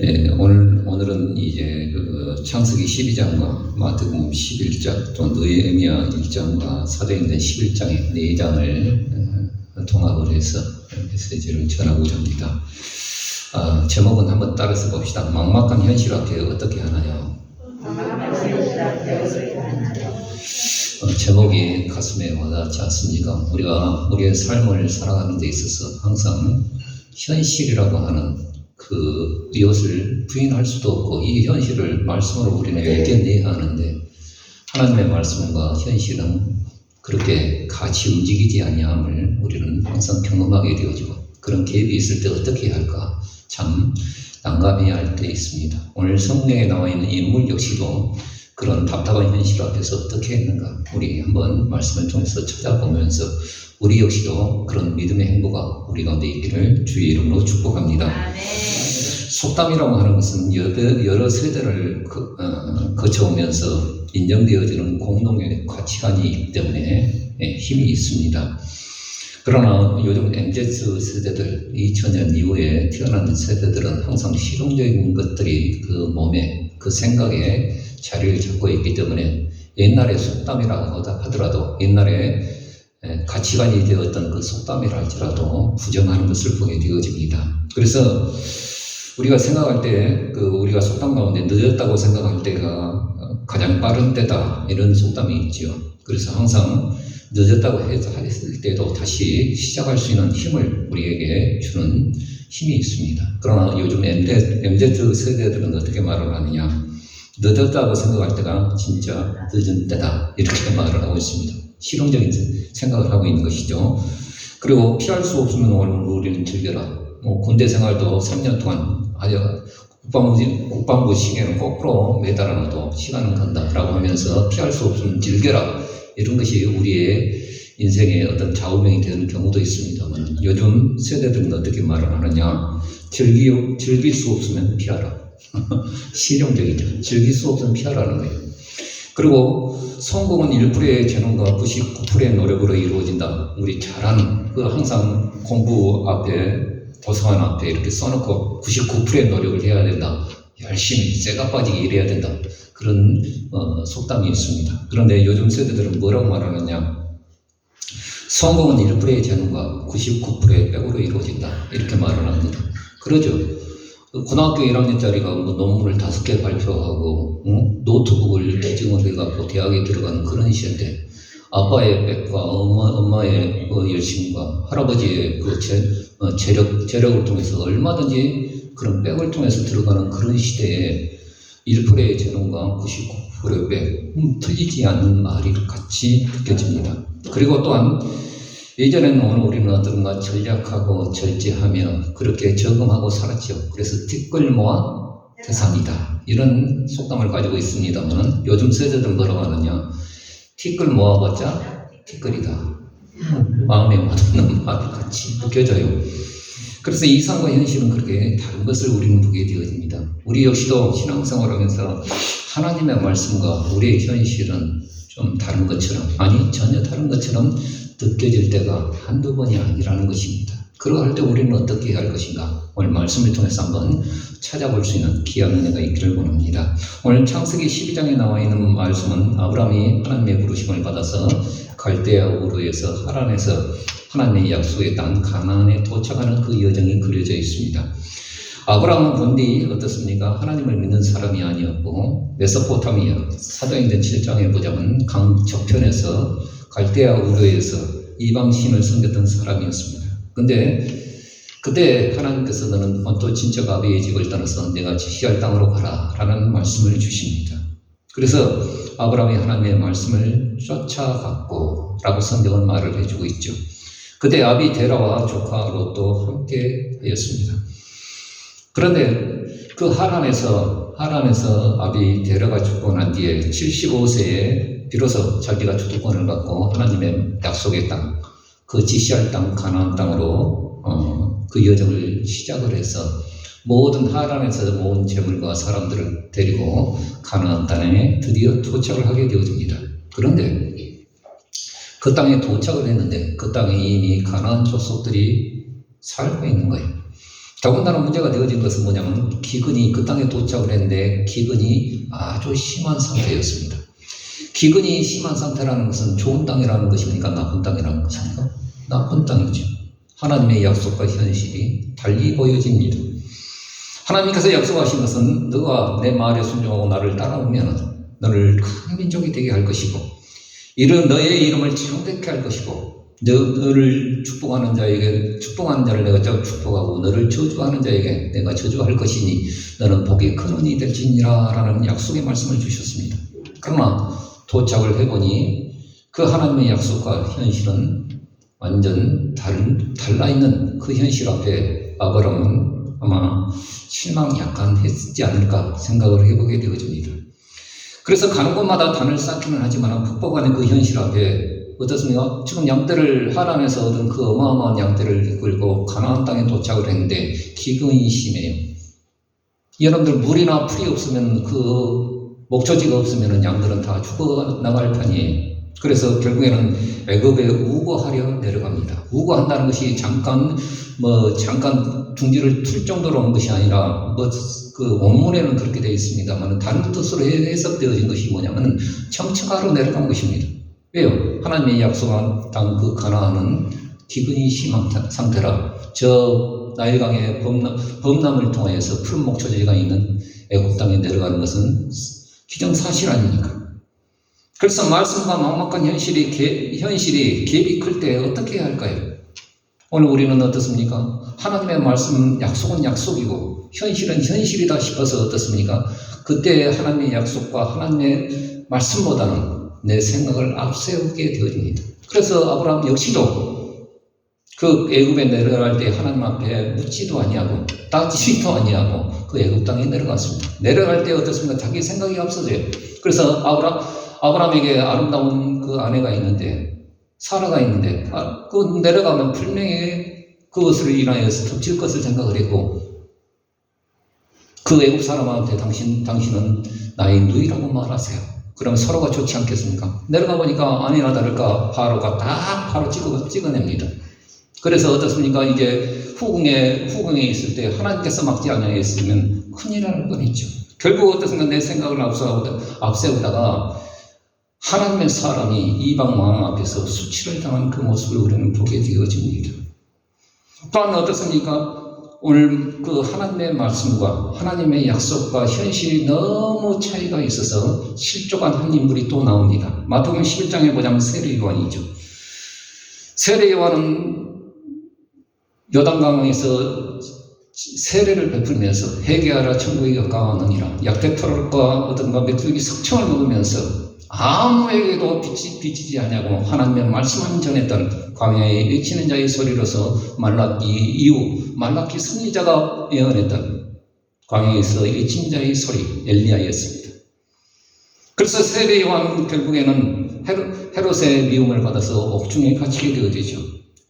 오늘은 이제 창세기 12장과 마태복음 11장 또 느헤미야 1장과 사도행전 11장의 4장을 통합을 해서 메시지를 전하고자 합니다. 제목은 한번 따라서 봅시다. 막막한 현실 앞에 어떻게 하나요? 제목이 가슴에 와닿지 않습니까? 우리가 우리의 삶을 살아가는 데 있어서 항상 현실이라고 하는 이것을 부인할 수도 없고 이 현실을 말씀으로 우리는 이겨내야 하는데 하나님의 말씀과 현실은 그렇게 같이 움직이지 아니함을 우리는 항상 경험하게 되어지고 그런 갭이 있을 때 어떻게 해야 할까 참 난감해야 할 때 있습니다. 오늘 성경에 나와 있는 인물 역시도 그런 답답한 현실 앞에서 어떻게 했는가 우리 한번 말씀을 통해서 찾아보면서 우리 역시도 그런 믿음의 행보가 우리 가운데 있기를 주의 이름으로 축복합니다. 속담이라고 하는 것은 여러 세대를 거쳐오면서 인정되어지는 공동의 가치관이 있기 때문에 힘이 있습니다. 그러나 요즘 MZ 세대들, 2000년 이후에 태어난 세대들은 항상 실용적인 것들이 그 몸에, 그 생각에 자리를 잡고 있기 때문에 옛날에 속담이라고 하더라도 옛날에 가치관이 되었던 그 속담이라 할지라도 부정하는 것을 보게 되어집니다. 그래서 우리가 생각할 때 우리가 속담 가운데 늦었다고 생각할 때가 가장 빠른 때다 이런 속담이 있죠. 그래서 항상 늦었다고 했을 때도 다시 시작할 수 있는 힘을 우리에게 주는 힘이 있습니다. 그러나 요즘 MZ 세대들은 어떻게 말을 하느냐, 늦었다고 생각할 때가 진짜 늦은 때다 이렇게 말을 하고 있습니다. 실용적인 생각을 하고 있는 것이죠. 그리고 피할 수 없으면 우리는 즐겨라. 군대 생활도 3년 동안 국방부 시계는 거꾸로 매달아놔도 시간은 간다라고 하면서 피할 수 없으면 즐겨라. 이런 것이 우리의 인생의 어떤 좌우명이 되는 경우도 있습니다만 요즘 세대들은 어떻게 말을 하느냐, 즐길 수 없으면 피하라. 실용적이죠. 즐길 수 없으면 피하라는 거예요. 그리고 성공은 1%의 재능과 99%의 노력으로 이루어진다. 우리 잘하는 항상 공부 앞에 도서관 앞에 이렇게 써놓고 99%의 노력을 해야 된다. 열심히 쇠가 빠지게 일해야 된다. 그런 속담이 있습니다. 그런데 요즘 세대들은 뭐라고 말하느냐, 성공은 1%의 재능과 99%의 백으로 이루어진다. 이렇게 말을 합니다. 그러죠. 고등학교 1학년짜리가 논문을 5개 발표하고 노트북을 기증을 해갖고 대학에 들어가는 그런 시대인데 아빠의 백과 엄마의 열심과 할아버지의 재력을 통해서 얼마든지 그런 백을 통해서 들어가는 그런 시대에 1%의 재능과 99%의 백, 틀리지 않는 말이 같이 느껴집니다. 그리고 또한 예전에는 우리는 어떤가 전략하고 절제하며 그렇게 저금하고 살았죠. 그래서 티끌 모아 태산이다. 이런 속담을 가지고 있습니다만 요즘 세대들은 뭐라고 하느냐, 티끌 모아봤자 티끌이다. 마음에 와닿는 말이 같이 느껴져요. 그래서 이상과 현실은 그렇게 다른 것을 우리는 보게 되어집니다. 우리 역시도 신앙생활하면서 하나님의 말씀과 우리의 현실은 좀 다른 것처럼, 아니 전혀 다른 것처럼 느껴질 때가 한두 번이 아니라는 것입니다. 그러할 때 우리는 어떻게 해야 할 것인가? 오늘 말씀을 통해서 한번 찾아볼 수 있는 귀한 은혜가 있기를 원합니다. 오늘 창세기 12장에 나와 있는 말씀은 아브라함이 하나님의 부르심을 받아서 갈대아 우르에서 하란에서 하나님의 약속의 땅 가나안에 도착하는 그 여정이 그려져 있습니다. 아브라함은 본디 어떻습니까? 하나님을 믿는 사람이 아니었고 메소포타미아 사도행전 7장에 보자면 강 저편에서 갈대아 우르에서 이방 신을 섬겼던 사람이었습니다. 근데 그때 하나님께서 너는 본토 친척 아비의 집을 떠나서 내가 지시할 땅으로 가라 라는 말씀을 주십니다. 그래서 아브라함이 하나님의 말씀을 쫓아갔고 라고 성경은 말을 해주고 있죠. 그때 아비 데라와 조카 롯도 함께 하였습니다. 그런데 그 하란에서 아비 데라가 죽고 난 뒤에 75세에 비로소 자기가 주도권을 갖고 하나님의 약속의 땅, 그 지시할 땅 가나안 땅으로 그 여정을 시작을 해서 모든 하란에서 모은 재물과 사람들을 데리고 가나안 땅에 드디어 도착을 하게 되어집니다. 그런데 그 땅에 도착을 했는데 그 땅에 이미 가나안 족속들이 살고 있는 거예요. 더군다나 문제가 되어진 것은 뭐냐면 기근이 그 땅에 도착을 했는데 기근이 아주 심한 상태였습니다. 기근이 심한 상태라는 것은 좋은 땅이라는 것입니까? 나쁜 땅이라는 것입니까? 나쁜 땅이죠. 하나님의 약속과 현실이 달리 보여집니다. 하나님께서 약속하신 것은 너가 내 말에 순종하고 나를 따라오면 너를 큰 민족이 되게 할 것이고 너의 이름을 창대케 할 것이고 너를 축복하는 자에게 축복하는 자를 내가 축복하고 너를 저주하는 자에게 내가 저주할 것이니 너는 복이 큰 은이 될지니라 라는 약속의 말씀을 주셨습니다. 그러나 도착을 해보니 그 하나님의 약속과 현실은 완전 달라있는 그 현실 앞에 아브라함은 아마 실망 약간 했지 않을까 생각을 해보게 되어집니다. 그래서 가는 곳마다 단을 쌓기는 하지만 북박하는 그 현실 앞에 어떻습니까? 지금 양떼를 하란에서 얻은 그 어마어마한 양떼를 이끌고 가나안 땅에 도착을 했는데 기근이 심해요. 여러분들 물이나 풀이 없으면 그 목초지가 없으면 양들은 다 죽어나갈 판이에요. 그래서 결국에는 애굽에 우거하려 내려갑니다. 우거한다는 것이 잠깐 둥지를 틀 정도로 한 것이 아니라 그 원문에는 그렇게 되어 있습니다만 다른 뜻으로 해석되어진 것이 뭐냐면 청청하러 내려간 것입니다. 왜요? 하나님의 약속한 땅 그 가나안은 기근이 심한 상태라 저 나일강의 범람을 통하여서 푸른 목초지가 있는 애굽 땅에 내려가는 것은 기정사실 아닙니까? 그래서 말씀과 막막한 현실이 갭이 클 때 어떻게 해야 할까요? 오늘 우리는 어떻습니까? 하나님의 말씀 약속은 약속이고 현실은 현실이다 싶어서 어떻습니까? 그때 하나님의 약속과 하나님의 말씀보다는 내 생각을 앞세우게 되어집니다. 그래서 아브라함 역시도 그 애굽에 내려갈 때 하나님 앞에 묻지도 아니하고 따지지도 아니하고 그 애굽 땅에 내려갔습니다. 내려갈 때 어떻습니까? 자기 생각이 앞서져요. 그래서 아브라함에게 아름다운 그 아내가 있는데 사라가 있는데 그 내려가면 분명히 그것을 인하여서 덮칠 것을 생각을 했고 그 애굽 사람한테 당신은 나의 누이라고 말하세요. 그러면 서로가 좋지 않겠습니까? 내려가 보니까 아니나 다를까 바로가 딱 바로 찍어냅니다. 그래서 어떻습니까? 이제 후궁에 있을 때 하나님께서 막지 아니하였으면 큰일 날 뻔했죠. 결국 어떻습니까? 내 생각을 앞세우다가 하나님의 사람이 이방 왕 앞에서 수치를 당한 그 모습을 우리는 보게 되어집니다. 또한 어떻습니까? 오늘 그 하나님의 말씀과 하나님의 약속과 현실이 너무 차이가 있어서 실족한 한 인물이 또 나옵니다. 마태복음 11장에 보자면 세례 요한이죠. 세례 요한은 요단강에서 세례를 베풀면서 회개하라 천국이 가까워하느니라 약대토록과 어떤가 메뚜기 석청을 먹으면서 아무에게도 비치지 아니하고 하나님의 말씀만 전했던 광야에 외치는 자의 소리로서 말라기 선지자가 예언했던 광야에서 외치는 자의 소리 엘리야였습니다. 그래서 세례 요한 결국에는 헤롯의 미움을 받아서 옥중에 갇히게 되어지죠.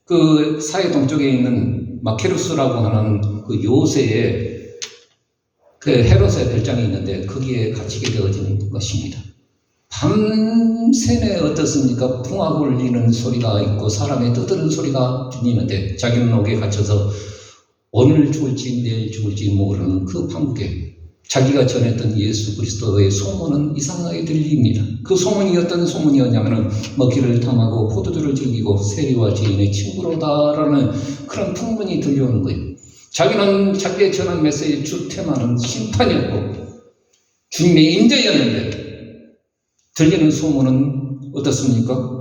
그 사해 동쪽에 있는 마케루스라고 하는 그 요새에 그 헤롯의 별장이 있는데 거기에 갇히게 되어지는 것입니다. 밤새내 어떻습니까? 풍악 울리는 소리가 있고 사람의 떠드는 소리가 들리는데 자기는 옥에 갇혀서 오늘 죽을지 내일 죽을지 모르는 그 판국에 자기가 전했던 예수 그리스도의 소문은 이상하게 들립니다. 그 소문이 어떤 소문이었냐면 먹기를 탐하고 포도주를 즐기고 세리와 지인의 친구로다라는 그런 풍문이 들려오는 거예요. 자기는 자기의 전한 메시지의 주 테마는 심판이었고 주님의 임재였는데 들리는 소문은 어떻습니까?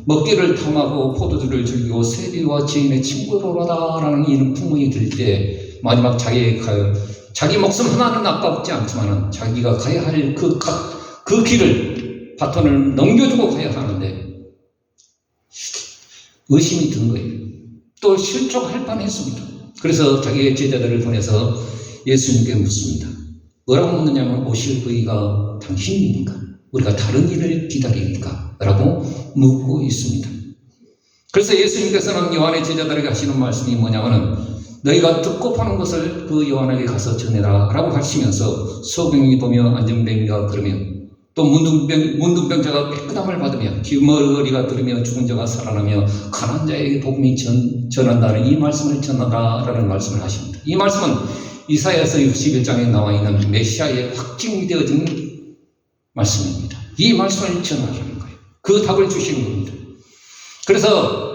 먹기를 탐하고 포도주를 즐기고 세리와 지인의 친구로라다라는 이런 풍문이 들릴 때 마지막 자기 목숨 하나는 아깝지 않지만 자기가 가야 할 그 길을 바톤을 넘겨주고 가야 하는데 의심이 든 거예요. 또 실족할 뻔했습니다. 그래서 자기의 제자들을 보내서 예수님께 묻습니다. 뭐라고 묻느냐면 오실 그이가 당신입니까? 우리가 다른 일을 기다립니까? 라고 묻고 있습니다. 그래서 예수님께서는 요한의 제자들에게 하시는 말씀이 뭐냐면은 너희가 듣고 파는 것을 그 요한에게 가서 전해라 라고 하시면서 소경이 보며 안전뱅이가 그러며 또 문둥병자가 깨끗함을 받으며 귀머거리가 들으며 죽은 자가 살아나며 가난한 자에게 복음이 전한다는 이 말씀을 전하라라는 말씀을 하십니다. 이 말씀은 이사야서 61장에 나와 있는 메시아의 확증되어진 말씀입니다. 이 말씀을 전하라는 거예요. 그 답을 주시는 겁니다. 그래서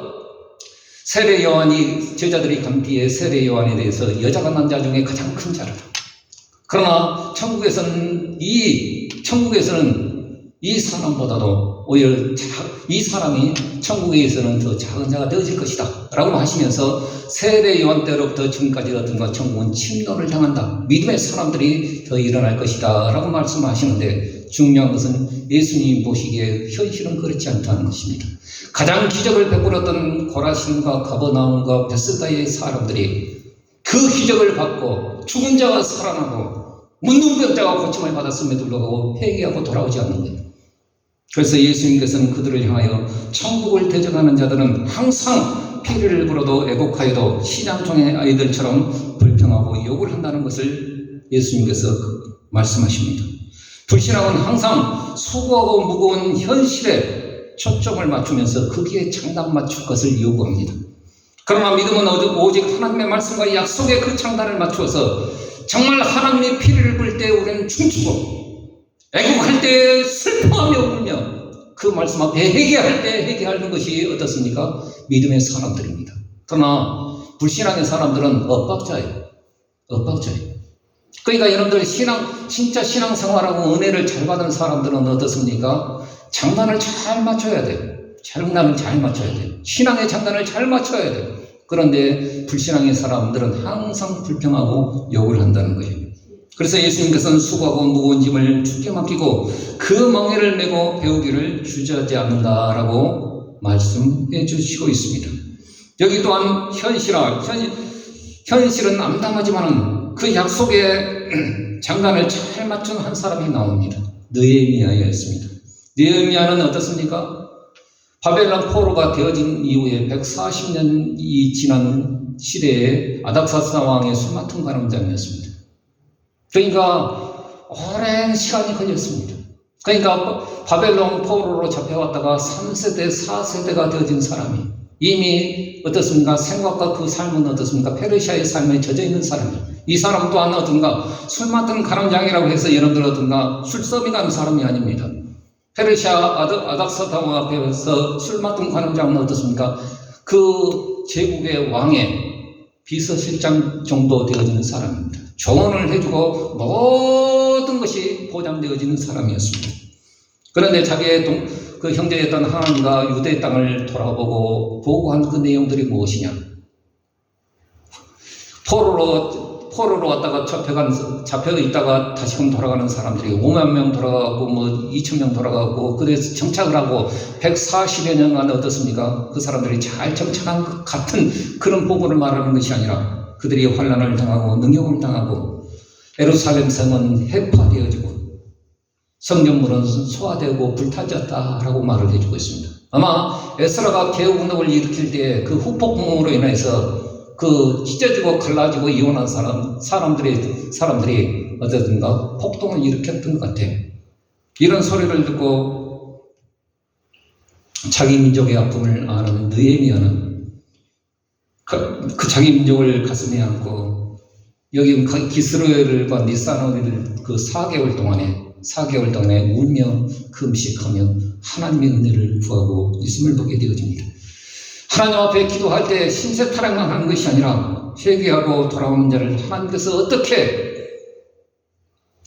세례 요한이 제자들이 간 뒤에 세례 요한에 대해서 여자가 난 자 중에 가장 큰 자라다. 그러나 천국에서는 이 사람보다도 오히려 이 사람이 천국에서는 더 작은 자가 되어질 것이다 라고 하시면서 세례 요한 때로부터 지금까지 어떤가 천국은 침노를 당한다, 믿음의 사람들이 더 일어날 것이다 라고 말씀하시는데, 중요한 것은 예수님이 보시기에 현실은 그렇지 않다는 것입니다. 가장 기적을 베풀었던 고라신과 가버나움과 베스다의 사람들이 그 기적을 받고 죽은 자가 살아나고 문둥병자가 고침을 받았음에도 불구하고 회개하고 돌아오지 않는 거예요. 그래서 예수님께서는 그들을 향하여 천국을 대적하는 자들은 항상 피를 불어도 애곡하여도 시장통의 아이들처럼 불평하고 욕을 한다는 것을 예수님께서 말씀하십니다. 불신앙은 항상 수고하고 무거운 현실에 초점을 맞추면서 거기에 장단 맞출 것을 요구합니다. 그러나 믿음은 오직 하나님의 말씀과 약속의 그 장단을 맞추어서 정말 하나님의 피를 불 때 우리는 춤추고 애국할 때 슬퍼하며 울며 그 말씀 앞에 회개할 때 회개하는 것이 어떻습니까? 믿음의 사람들입니다. 그러나 불신앙의 사람들은 엇박자예요. 그러니까 여러분들 진짜 신앙생활하고 은혜를 잘 받은 사람들은 어떻습니까? 장단을 잘 맞춰야 돼요. 신앙의 장단을 잘 맞춰야 돼요. 그런데 불신앙의 사람들은 항상 불평하고 욕을 한다는 거예요. 그래서 예수님께서는 수고하고 무거운 짐을 주께 맡기고 그 멍에를 메고 배우기를 주저하지 않는다라고 말씀해 주시고 있습니다. 여기 또한 현실은 암담하지만 그 약속의 장단을 잘 맞춘 한 사람이 나옵니다. 느헤미야였습니다. 느헤미야는 어떻습니까? 바벨론 포로가 되어진 이후에 140년이 지난 시대에 아닥사스다 왕의 술 맡은 가늠장이었습니다. 그러니까 오랜 시간이 걸렸습니다. 그러니까 바벨론 포로로 잡혀왔다가 3세대, 4세대가 되어진 사람이 이미 어떻습니까? 생각과 그 삶은 어떻습니까? 페르시아의 삶에 젖어있는 사람이에요. 이 사람 또한 어떤가? 술 맡은 가늠장이라고 해서 여러분들 어떤가? 술썸이 간 사람이 아닙니다. 페르시아 아닥사스다 왕 앞에서 술 맡은 가늠장은 어떻습니까? 그 제국의 왕의 비서실장 정도 되어지는 사람입니다. 조언을 해주고 모든 것이 보장되어지는 사람이었습니다. 그런데 자기의 그 형제였던 하나님과 유대 땅을 돌아보고 보고한 그 내용들이 무엇이냐? 포로로 왔다가 잡혀 있다가 다시금 돌아가는 사람들이 5만 명 돌아가고 2천 명 돌아가고 그래서 정착을 하고 140여 년간 어떻습니까? 그 사람들이 잘 정착한 것 같은 그런 보고를 말하는 것이 아니라 그들이 환난을 당하고 능욕을 당하고 예루살렘 성은 해파되어지고 성전물은 소화되고 불타졌다라고 말을 해주고 있습니다. 아마 에스라가 개혁운동을 일으킬 때 그 후폭풍으로 인해서 그 찢어지고 갈라지고 이혼한 사람들이 어쨌든가 폭동을 일으켰던 것 같아요. 이런 소리를 듣고 자기 민족의 아픔을 아는 느헤미야는 그 자기 민족을 가슴에 안고 여기 기스로엘과 니사노를 그 4개월 동안에 울며 금식하며 하나님의 은혜를 구하고 있음을 보게 되어집니다. 하나님 앞에 기도할 때 신세타락만 하는 것이 아니라 회개하고 돌아오는 자를 하나님께서 어떻게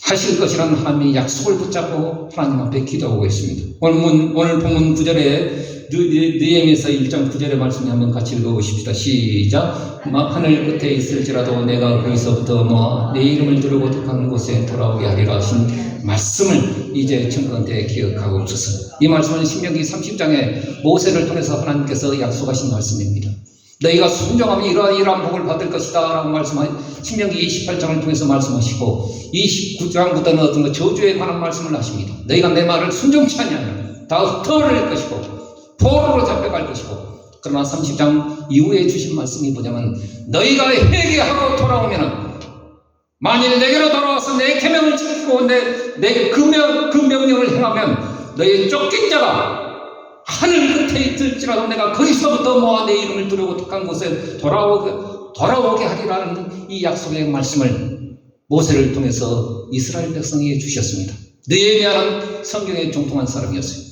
하실 것이라는 하나님의 약속을 붙잡고 하나님 앞에 기도하고 있습니다. 오늘 본문 9절에 느헤미야서 1장 9절의 말씀을 한번 같이 읽어보십시다. 시작. 하늘 끝에 있을지라도 내가 거기서부터 너와 내 이름을 들고 득하는 곳에 돌아오게 하리라 하신 말씀을 이제 청건대 기억하고 있어서 이 말씀은 신명기 30장에 모세를 통해서 하나님께서 약속하신 말씀입니다. 너희가 순종하면 이러한 복을 받을 것이다 라고 신명기 28장을 통해서 말씀하시고 29장부터는 어떤 저주에 관한 말씀을 하십니다. 너희가 내 말을 순종치 아니하면 다 흩어질 것이고 포로로 잡혀갈 것이고, 그러나 30장 이후에 주신 말씀이 뭐냐면 너희가 회개하고 돌아오면 만일 내게로 돌아와서 내 계명을 지키고 내게 그 명령을 행하면 너의 쫓긴 자가 하늘 끝에 있을지라도 내가 거기서부터 모아 내 이름을 두려고 택한 곳에 돌아오게 하리라는 이 약속의 말씀을 모세를 통해서 이스라엘 백성에게 주셨습니다. 느헤미야는 성경에 종통한 사람이었어요.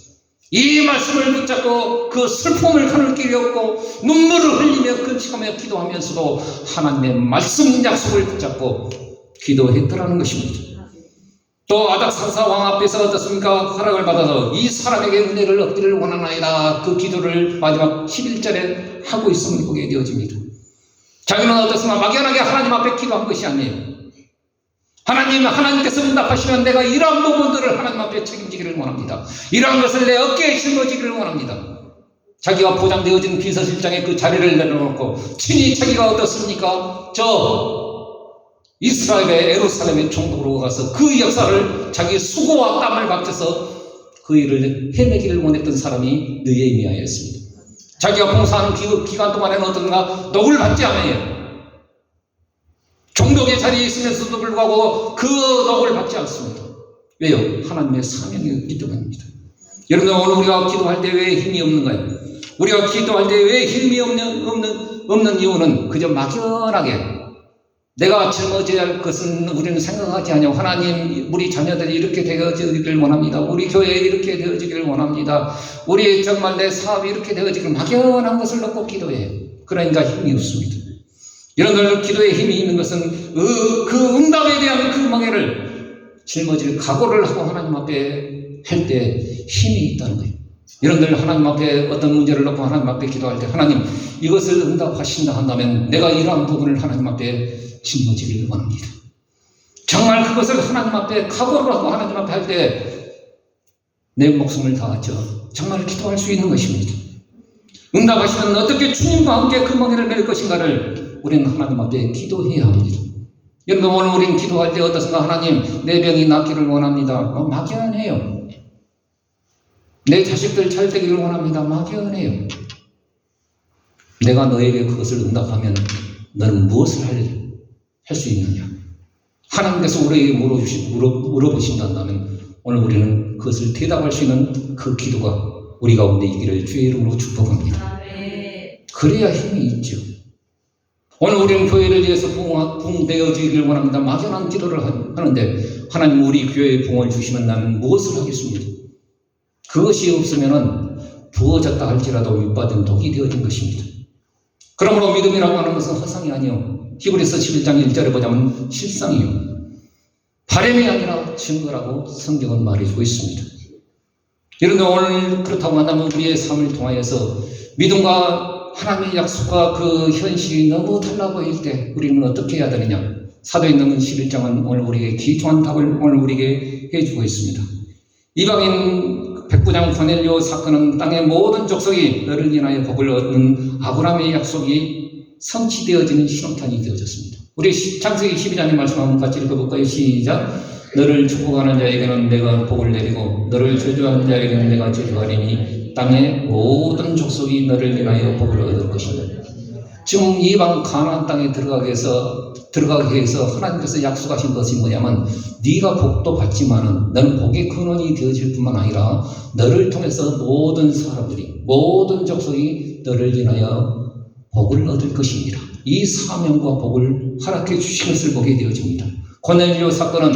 이 말씀을 붙잡고 그 슬픔을 가눌 길이 없고 눈물을 흘리며 금식하며 기도하면서도 하나님의 말씀 약속을 붙잡고 기도했더라는 것입니다. 또 아닥산사 왕 앞에서 어떻습니까? 허락을 받아서 이 사람에게 은혜를 얻기를 원하나이다. 그 기도를 마지막 11절에 하고 있음을 보게 되어집니다. 자기는 어떻습니까? 막연하게 하나님 앞에 기도한 것이 아니에요. 하나님께서 응답하시면 내가 이러한 부분들을 하나님 앞에 책임지기를 원합니다. 이러한 것을 내 어깨에 짊어지기를 원합니다. 자기가 보장되어진 비서실장의 그 자리를 내려놓고 친히 자기가 어떻습니까? 이스라엘의 예루살렘의 총독으로 가서 그 역사를 자기 수고와 땀을 바쳐서 그 일을 해내기를 원했던 사람이 느헤미야였습니다. 자기가 봉사하는 기간 동안에는 어떤가 녹을 받지 않아요. 종독의 자리에 있으면서도 불구하고 그 녹을 받지 않습니다. 왜요? 하나님의 사명이었기 때문입니다. 여러분, 오늘 우리가 기도할 때 왜 힘이 없는가요? 우리가 기도할 때 왜 힘이 없는 이유는 그저 막연하게 내가 짊어져야 할 것은 우리는 생각하지 않아요. 하나님, 우리 자녀들이 이렇게 되어지기를 원합니다. 우리 교회 이렇게 되어지기를 원합니다. 우리 정말 내 사업이 이렇게 되어지기를 막연한 것을 놓고 기도해요. 그러니까 힘이 없습니다. 여러분들 기도에 힘이 있는 것은 그 응답에 대한 그 멍에를 짊어질 각오를 하고 하나님 앞에 할 때 힘이 있다는 거예요. 여러분들 하나님 앞에 어떤 문제를 놓고 하나님 앞에 기도할 때 하나님 이것을 응답하신다 한다면 내가 이러한 부분을 하나님 앞에 짊어지기를 원합니다. 정말 그것을 하나님 앞에 각오를 하고 하나님 앞에 할 때 내 목숨을 다하죠. 정말 기도할 수 있는 것입니다. 응답하시면 어떻게 주님과 함께 그 멍에를 맬 것인가를 우리는 하나님 앞에 기도해야 합니다. 여러분, 오늘 우리는 기도할 때 어떻습니까? 하나님, 내 병이 낫기를 원합니다. 막연해요. 내 자식들 잘 되기를 원합니다. 막연해요. 내가 너에게 그것을 응답하면 너는 무엇을 할 수 있느냐? 하나님께서 우리에게 물어보신다면 오늘 우리는 그것을 대답할 수 있는 그 기도가 우리 가운데 있기를 주의 이름으로 축복합니다. 그래야 힘이 있죠. 오늘 우리는 교회를 위해서 부흥되어지기를 원합니다. 막연한 기도를 하는데 하나님 우리 교회에 부흥을 주시면 나는 무엇을 하겠습니까? 그것이 없으면 부어졌다 할지라도 밑받은 독이 되어진 것입니다. 그러므로 믿음이라고 하는 것은 허상이 아니요 히브리서 11장 1절에 보자면 실상이요 바람이 아니라 증거라고 성경은 말해주고 있습니다. 여러분, 오늘 그렇다고 한다면 우리의 삶을 통하여서 믿음과 하나님의 약속과 그 현실이 너무 달라 보일 때 우리는 어떻게 해야 되느냐? 사도행전 11장은 오늘 우리에게 기초한 답을 오늘 우리에게 해주고 있습니다. 이방인 백부장 고넬료 사건은 땅의 모든 족속이 너를 인하여 복을 얻는 아브라함의 약속이 성취되어지는 신호탄이 되어졌습니다. 우리 창세기 12장의 말씀 한번 같이 읽어볼까요? 시작. 너를 축복하는 자에게는 내가 복을 내리고 너를 저주하는 자에게는 내가 저주하리니 땅의 모든 족속이 너를 인하여 복을 얻을 것이다. 지금 이방 가나안 땅에 들어가게 해서 하나님께서 약속하신 것이 뭐냐면 네가 복도 받지만은 너는 복의 근원이 되어질 뿐만 아니라 너를 통해서 모든 사람들이 모든 족속이 너를 인하여 복을 얻을 것입니다. 이 사명과 복을 허락해 주신 것을 보게 되어집니다. 고넬료 사건은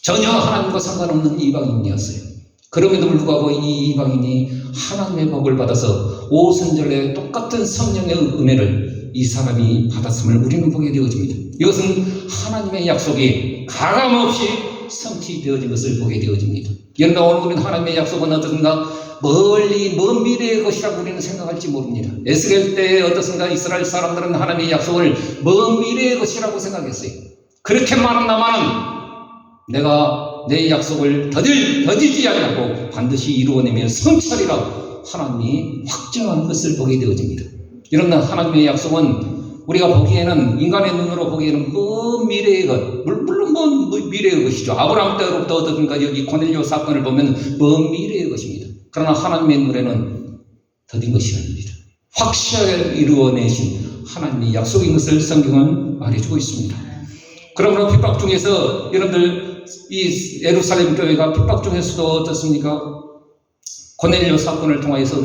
전혀 하나님과 상관없는 이방인이었어요. 그럼에도 불구하고 이 이방인이 하나님의 복을 받아서 오순절에 똑같은 성령의 은혜를 이 사람이 받았음을 우리는 보게 되어집니다. 이것은 하나님의 약속이 가감없이 성취되어진 것을 보게 되어집니다. 여러분, 오늘 우리는 하나님의 약속은 어떻든가 멀리 먼 미래의 것이라고 우리는 생각할지 모릅니다. 에스겔 때에 어떻습니까? 이스라엘 사람들은 하나님의 약속을 먼 미래의 것이라고 생각했어요. 그렇게 말한다마는 내가 내 약속을 더디지 아니하고 반드시 이루어내며 성취하리라고 하나님이 확정한 것을 보게 되어집니다. 이런 하나님의 약속은 우리가 보기에는 인간의 눈으로 보기에는 먼 미래의 것, 물론 먼 미래의 것이죠. 아브라함 때로부터 어떻든가 여기 고넬료 사건을 보면 먼 미래의 것입니다. 그러나 하나님의 눈에는 더딘 것이 아닙니다. 확실하게 이루어내신 하나님의 약속인 것을 성경은 말해주고 있습니다. 그러므로 핍박 중에서 여러분들 이 예루살렘 교회가 핍박 중에서도 어떻습니까? 고넬료 사건을 통해서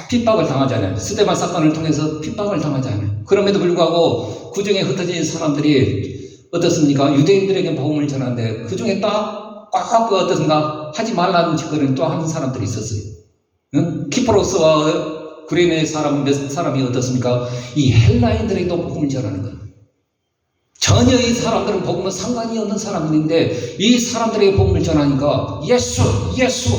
핍박을 당하잖아요. 스데반 사건을 통해서 핍박을 당하잖아요. 그럼에도 불구하고 그 중에 흩어진 사람들이 어떻습니까? 유대인들에게 복음을 전하는데 그 중에 딱 어떻습니까? 하지 말라는 짓거리를 또 하는 사람들이 있었어요. 응? 키프로스와 구레네 몇 사람이 어떻습니까? 이 헬라인들에게도 복음을 전하는 거예요. 전혀 이 사람들은 복음은 상관이 없는 사람들인데 이 사람들에게 복음을 전하니까 예수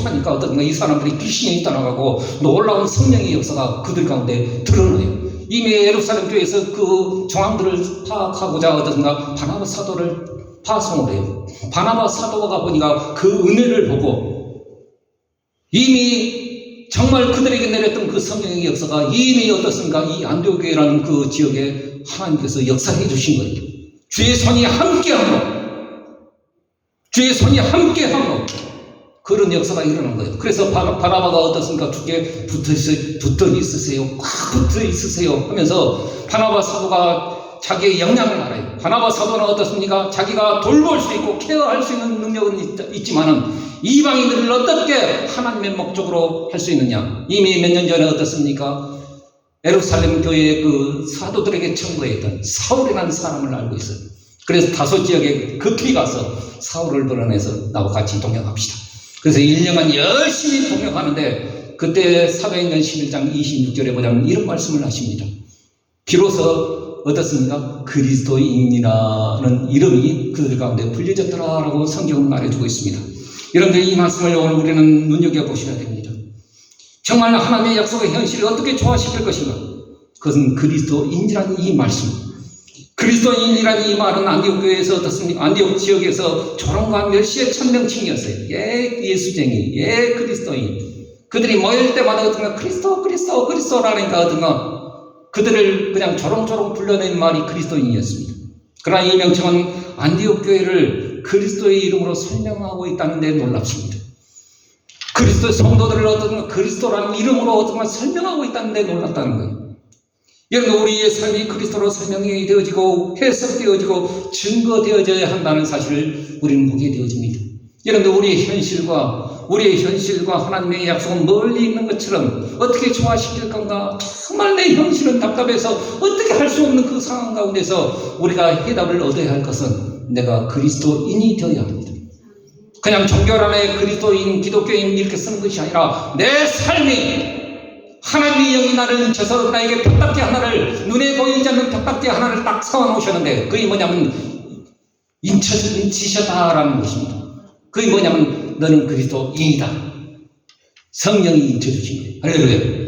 하니까 어떻습니까? 이 사람들이 귀신이 떠나가고 놀라운 성령의 역사가 그들 가운데 드러나요. 이미 예루살렘 교회에서 그 정황들을 파악하고자 어떻습니까? 바나바 사도를 파송을 해요. 바나바 사도가 보니까 그 은혜를 보고 이미 정말 그들에게 내렸던 그 성령의 역사가 이미 어떻습니까? 이 안디옥교회라는 그 지역에 하나님께서 역사해 주신 거예요. 주의 손이 함께함으로 그런 역사가 일어난 거예요. 그래서 바나바가 어떻습니까? 주께 붙어 있으세요. 꽉 붙어 있으세요 하면서 바나바 사도가 자기의 역량을 알아요. 바나바 사도는 어떻습니까? 자기가 돌볼 수 있고 케어할 수 있는 능력은 있지만은 이방인들을 어떻게 하나님의 목적으로 할 수 있느냐? 이미 몇 년 전에 어떻습니까? 예루살렘 교회의 그 사도들에게 청구했던 사울이라는 사람을 알고 있어요. 그래서 다소 지역에 급히 가서 사울을 불러내서 나와 같이 동역합시다. 그래서 1년간 열심히 동역하는데 그때 사도행전 11장 26절에 보자면 이런 말씀을 하십니다. 비로소 어떻습니까? 그리스도인이라는 이름이 그들 가운데 불려졌더라라고 성경은 말해주고 있습니다. 여러분들 이 말씀을 오늘 우리는 눈여겨보셔야 됩니다. 정말 하나님의 약속의 현실을 어떻게 조화시킬 것인가? 그것은 그리스도인이라는 이 말씀. 그리스도인이라는 이 말은 안디옥 교회에서 어떻습니까? 안디옥 지역에서 조롱과 멸시의 천명칭이었어요. 예수쟁이, 그리스도인. 그들이 모일 때마다 어떤가 그리스도라니까 어떤가 그들을 그냥 조롱조롱 불러낸 말이 그리스도인이었습니다. 그러나 이 명칭은 안디옥 교회를 그리스도의 이름으로 설명하고 있다는 데 놀랍습니다. 그리스도 성도들을 어떤 그리스도라는 이름으로 어떤 설명하고 있다는 데 놀랍다는 거예요. 여러분 우리의 삶이 그리스도로 설명이 되어지고 해석되어지고 증거되어져야 한다는 사실을 우리는 보게 되어집니다. 여러분 우리의 현실과 하나님의 약속은 멀리 있는 것처럼 어떻게 조화시킬 건가? 정말 내 현실은 답답해서 어떻게 할 수 없는 그 상황 가운데서 우리가 해답을 얻어야 할 것은 내가 그리스도인이 되어야 합니다. 그냥 종교 안에 그리스도인, 기독교인 이렇게 쓰는 것이 아니라 내 삶이 하나님의 영이 나를 인쳐서 나에게 벽딱지 하나를 눈에 보이지 않는 벽딱지 하나를 딱 세워놓으셨는데 그게 뭐냐면 인치셨다라는 것입니다. 그게 뭐냐면 너는 그리스도인이다. 성령이 인쳐주신 거예요. 할렐루야.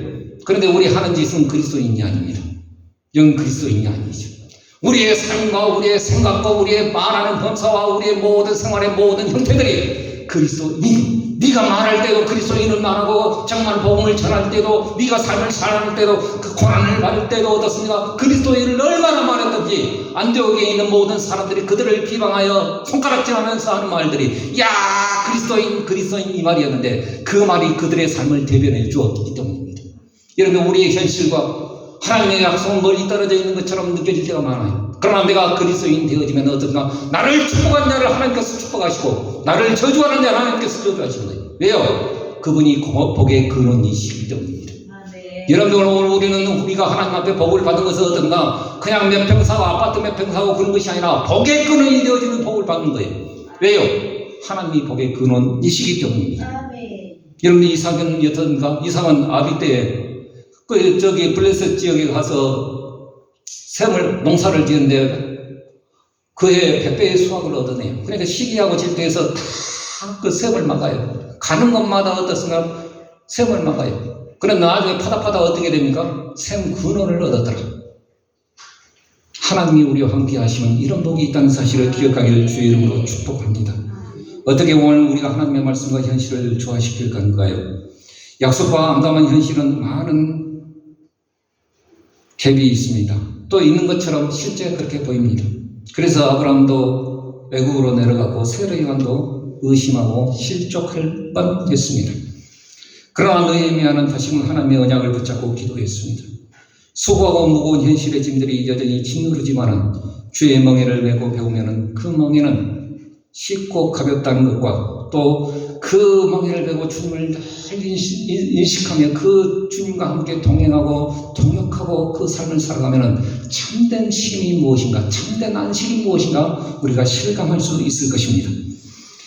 그런데 우리 하는 짓은 그리스도인이 아닙니다. 영 그리스도인이 아니죠. 우리의 삶과 우리의 생각과 우리의 말하는 범사와 우리의 모든 생활의 모든 형태들이 그리스도인. 네가 말할 때도 그리스도인을 말하고 정말 복음을 전할 때도 네가 삶을 살아갈 때도 그 고난을 받을 때도 어떻습니까? 그리스도인을 얼마나 말했던지 안디옥에 있는 모든 사람들이 그들을 비방하여 손가락질하면서 하는 말들이 야 그리스도인 이 말이었는데 그 말이 그들의 삶을 대변해 주었기 때문입니다. 여러분 우리의 현실과 하나님의 약속은 멀리 떨어져 있는 것처럼 느껴질 때가 많아요. 그러나 내가 그리스도인 되어지면 어떤가? 나를 축복한 자를 하나님께서 축복하시고 나를 저주하는 자를 하나님께서 저주하시는 거예요. 왜요? 그분이 복의 근원이시기 때문입니다. 네. 여러분들 오늘 우리가 하나님 앞에 복을 받은 것은 어떤가? 그냥 몇 평 사고 아파트 몇 평 사고 그런 것이 아니라 복의 근원이 되어지는 복을 받는 거예요. 왜요? 하나님이 복의 근원이시기 때문입니다. 네. 여러분들 이상은 아비 때 블레셋 지역에 가서 농사를 지었는데 그해 100배의 수확을 얻어내요. 그러니까 시기하고 질투해서 다 그 셈을 막아요. 가는 곳마다 어떻습니까? 셈을 막아요. 그런데 나중에 파다 어떻게 됩니까? 셈 근원을 얻었더라. 하나님이 우리와 함께 하시면 이런 복이 있다는 사실을 기억하기를 주의 이름으로 축복합니다. 어떻게 오늘 우리가 하나님의 말씀과 현실을 조화시킬 건가요? 약속과 암담한 현실은 많은 갭이 있습니다. 또 있는 것처럼 실제 그렇게 보입니다. 그래서 아브라함도 외국으로 내려가고 세례요한도 의심하고 실족할 뻔했습니다. 그러나 느헤미야는 다시금 하나님의 언약을 붙잡고 기도했습니다. 수고하고 무거운 현실의 짐들이 여전히 짓누르지만은 주의 멍에를 메고 배우면은 그 멍에는 쉽고 가볍다는 것과 또 그 멍에를 메고 주님을 늘 인식하며 그 주님과 함께 동행하고 동역하고 그 삶을 살아가면은 참된 쉼이 무엇인가, 참된 안식이 무엇인가 우리가 실감할 수 있을 것입니다.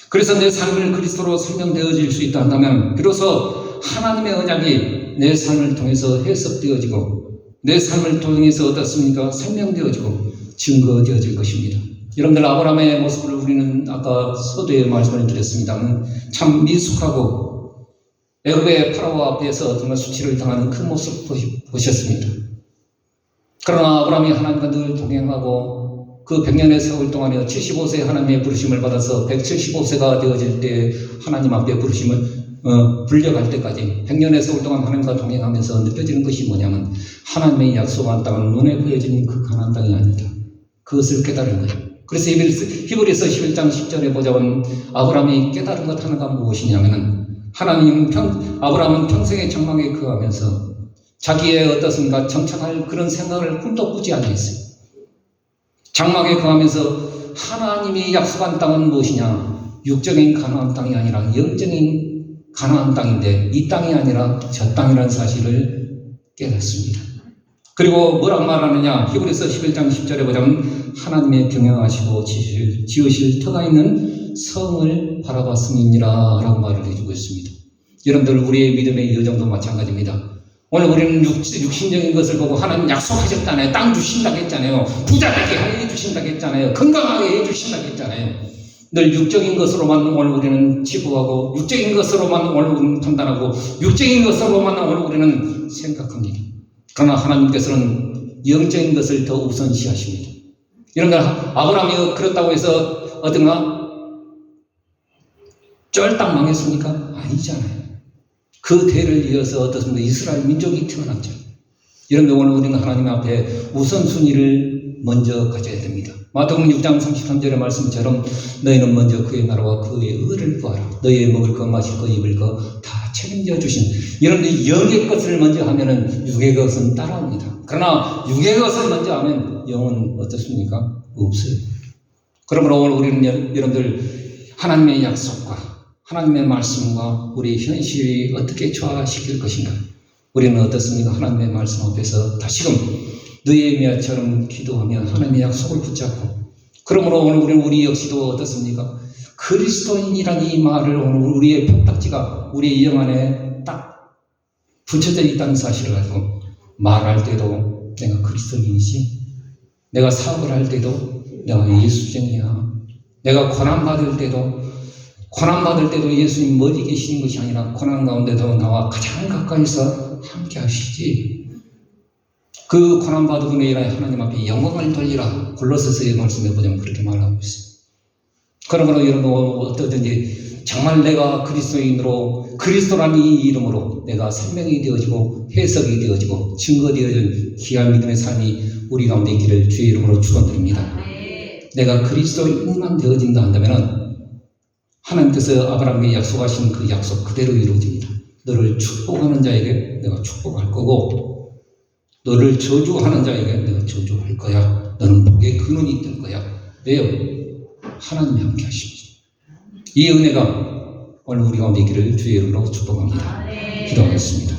그래서 내 삶을 그리스도로 설명되어질 수 있다 한다면 비로소 하나님의 언약이 내 삶을 통해서 해석되어지고 내 삶을 통해서 어떻습니까? 설명되어지고 증거되어질 것입니다. 여러분들 아브라함의 모습을 우리는 아까 서두에 말씀을 드렸습니다만 참 미숙하고 애굽의 파라오 앞에서 정말 수치를 당하는 그 모습 보셨습니다. 그러나 아브라함이 하나님과 늘 동행하고 그 100년의 세월 동안에 75세 하나님의 부르심을 받아서 175세가 되어질 때 하나님 앞에 부르심을 불려갈 때까지 100년의 세월 동안 하나님과 동행하면서 느껴지는 것이 뭐냐면 하나님의 약속한 땅은 눈에 보여지는 그 가나안 땅이 아니다. 그것을 깨달은 거예요. 그래서 히브리서 11장 10절에 보자면 아브라함이 깨달은 것 하나가 무엇이냐면은 아브라함은 평생의 장막에 거하면서 자기의 어떻습니까? 정착할 그런 생각을 꿈도 꾸지 않았어요. 장막에 거하면서 하나님이 약속한 땅은 무엇이냐? 육적인 가나안 땅이 아니라 영적인 가나안 땅인데 이 땅이 아니라 저 땅이라는 사실을 깨닫습니다. 그리고 뭐라고 말하느냐? 히브리서 11장 10절에 보자면 하나님의 경영하시고 지으실 터가 있는 성을 바라봤음이니라 라고 말을 해주고 있습니다. 여러분들 우리의 믿음의 여정도 마찬가지입니다. 오늘 우리는 육신적인 것을 보고 하나님 약속하셨잖아요. 땅 주신다고 했잖아요. 부자 되게 해주신다고 했잖아요. 건강하게 해주신다고 했잖아요. 늘 육적인 것으로만 오늘 우리는 치부하고 육적인 것으로만 오늘 우리는 판단하고 육적인 것으로만 오늘 우리는 생각합니다. 그러나 하나님께서는 영적인 것을 더 우선시하십니다. 이런 걸 아브라함이 그렇다고 해서 어떤가? 쫄딱 망했습니까? 아니잖아요. 그 대를 이어서 어떻습니까? 이스라엘 민족이 태어났죠. 이런 오늘 우리는 하나님 앞에 우선순위를 먼저 가져야 됩니다. 마태복음 6장 33절의 말씀처럼 너희는 먼저 그의 나라와 그의 의를 구하라. 너희의 먹을 것, 마실 것, 입을 것 다 책임져 주신. 여러분들이 영의 것을 먼저 하면은 육의 것은 따라옵니다. 그러나 육의 것을 먼저 하면 영은 어떻습니까? 없어요. 그러므로 오늘 우리는 여러분들 하나님의 약속과 하나님의 말씀과 우리 현실이 어떻게 조화시킬 것인가? 우리는 어떻습니까? 하나님의 말씀 앞에서 다시금 느헤미야처럼 기도하며 하나님의 약속을 붙잡고 그러므로 오늘 우리 역시도 어떻습니까? 그리스도인이라는 이 말을 오늘 우리의 표딱지가 우리의 영 안에 딱 붙여져 있다는 사실을 알고 말할 때도 내가 그리스도인이지, 내가 사업을 할 때도 내가 예수쟁이야, 내가 고난받을 때도 예수님 멀리 계시는 것이 아니라 고난 가운데도 나와 가장 가까이서 함께 하시지. 그 고난받음으로 인하여 하나님 앞에 영광을 돌리라. 골로새서의 말씀에 보자면 그렇게 말하고 있어요. 그러므로 여러분 어떠든지 정말 내가 그리스도인으로 그리스도라는 이 이름으로 내가 설명이 되어지고 해석이 되어지고 증거되어진 귀한 믿음의 삶이 우리 가운데 있기를 주의 이름으로 축원드립니다. 내가 그리스도인만 되어진다 한다면 하나님께서 아브라함에게 약속하신 그 약속 그대로 이루어집니다. 너를 축복하는 자에게 내가 축복할 거고 너를 저주하는 자에게 내가 저주할 거야. 너는 복의 근원이 될 거야. 왜요? 하나님이 함께 하십니다. 이 은혜가 오늘 우리 가운데 있기를 주의 이름으로 축복합니다. 기도하겠습니다.